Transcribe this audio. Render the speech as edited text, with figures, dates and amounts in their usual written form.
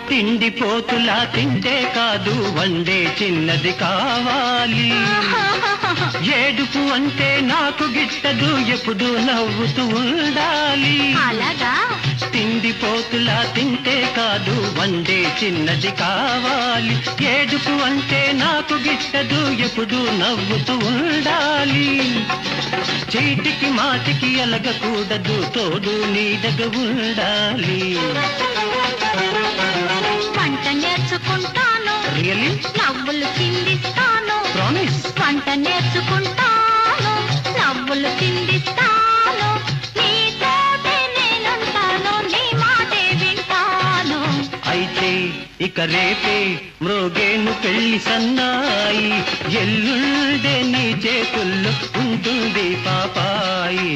తిండిపోతులా తింటే కాదు వండే చిన్నది కావాలి. ఏడుపు అంటే నాకు గిట్టదు, ఎప్పుడు నవ్వుతూ ఉండాలి. అలాగా తిండిపోతులా తింటే కాదు వండే చిన్నది కావాలి. ఏడుపు అంటే నాకు గిట్టదు, ఎప్పుడు నవ్వుతూ ఉండాలి. చీటికి మాటికి అలగకూడదు, తోడు నీడగా ఉండాలి. వంట నేర్చుకుంటాను, రియలీ నవ్వులు చిందిస్తాను. ప్రామిస్. వంట నేర్చుకుంటాను, నవ్వులు చిందిస్తాను. నీతోటే నేనుంటాను, నీ మాటే వింటాను. అయితే ఇక రేపే మ్రోగేను పెళ్లి సన్నాయి, ఎల్లుండే నీ చేతుల్లో ఉంటుంది పాపాయి.